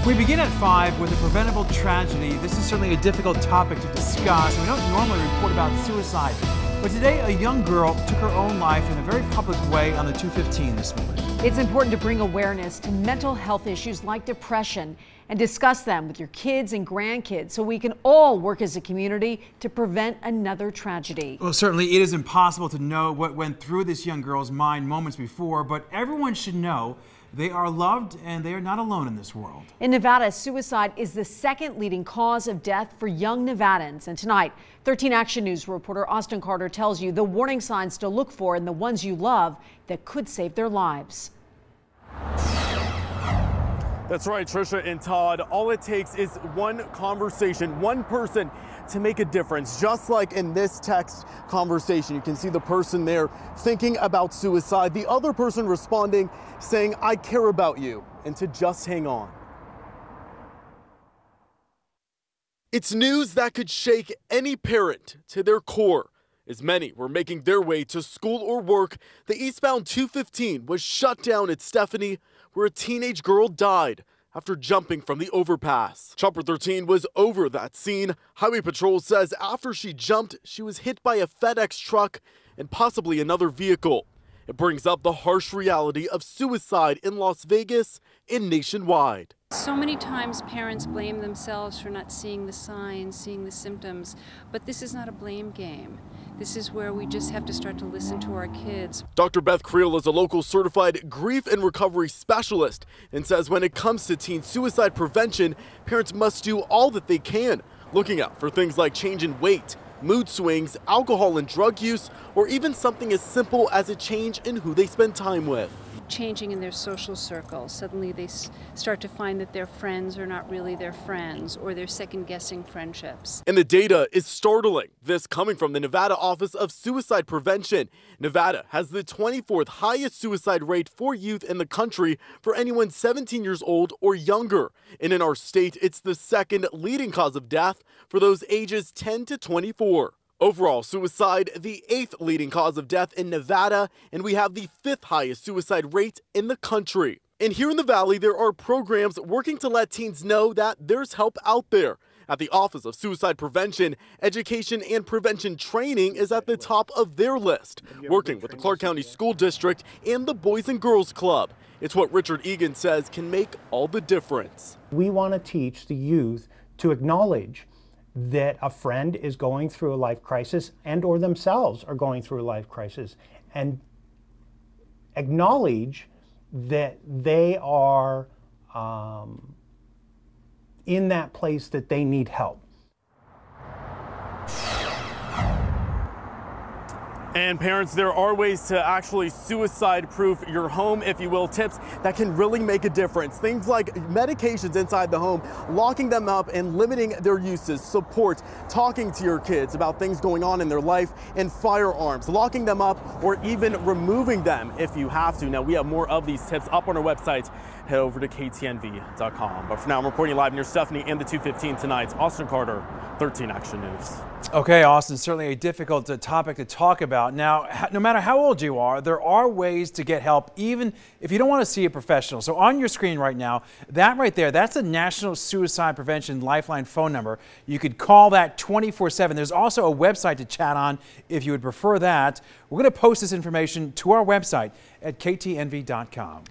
We begin at 5 with a preventable tragedy. This is certainly a difficult topic to discuss. We don't normally report about suicide, but today a young girl took her own life in a very public way on the 215 this morning. It's important to bring awareness to mental health issues like depression and discuss them with your kids and grandkids so we can all work as a community to prevent another tragedy. Well, certainly it is impossible to know what went through this young girl's mind moments before, but everyone should know they are loved and they are not alone in this world. In Nevada, suicide is the second leading cause of death for young Nevadans. And tonight, 13 Action News reporter Austin Carter tells you the warning signs to look for in the ones you love that could save their lives. That's right, Trisha and Todd. All it takes is one conversation, one person to make a difference. Just like in this text conversation, you can see the person there thinking about suicide, the other person responding saying, "I care about you," and to just hang on. It's news that could shake any parent to their core. As many were making their way to school or work, the eastbound 215 was shut down at Stephanie, where a teenage girl died after jumping from the overpass. Chopper 13 was over that scene. Highway Patrol says after she jumped, she was hit by a FedEx truck and possibly another vehicle. It brings up the harsh reality of suicide in Las Vegas and nationwide. So many times parents blame themselves for not seeing the signs, seeing the symptoms, but this is not a blame game. This is where we just have to start to listen to our kids. Dr. Beth Creel is a local certified grief and recovery specialist and says when it comes to teen suicide prevention, parents must do all that they can, looking out for things like change in weight, mood swings, alcohol and drug use, or even something as simple as a change in who they spend time with. Changing in their social circle. Suddenly they start to find that their friends are not really their friends, or they're second-guessing friendships. And the data is startling. This coming from the Nevada Office of Suicide Prevention. Nevada has the 24th highest suicide rate for youth in the country for anyone 17 years old or younger. And in our state, it's the second leading cause of death for those ages 10 to 24. Overall, suicide, the 8th leading cause of death in Nevada, and we have the 5th highest suicide rate in the country. And here in the Valley, there are programs working to let teens know that there's help out there. At the Office of Suicide Prevention, education and prevention training is at the top of their list, working with the Clark County School District and the Boys and Girls Club. It's what Richard Egan says can make all the difference. We want to teach the youth to acknowledge that a friend is going through a life crisis and or themselves are going through a life crisis, and acknowledge that they are in that place that they need help. And parents, there are ways to actually suicide-proof your home, if you will, tips that can really make a difference. Things like medications inside the home, locking them up and limiting their uses, support, talking to your kids about things going on in their life, and firearms, locking them up or even removing them if you have to. Now, we have more of these tips up on our website. Head over to KTNV.com. But for now, I'm reporting live near Stephanie and the 215 tonight. Austin Carter, 13 Action News. Okay, Austin, certainly a difficult topic to talk about. Now, no matter how old you are, there are ways to get help, even if you don't want to see a professional. So on your screen right now, that right there, that's the National Suicide Prevention Lifeline phone number. You could call that 24/7. There's also a website to chat on if you would prefer that. We're going to post this information to our website at KTNV.com.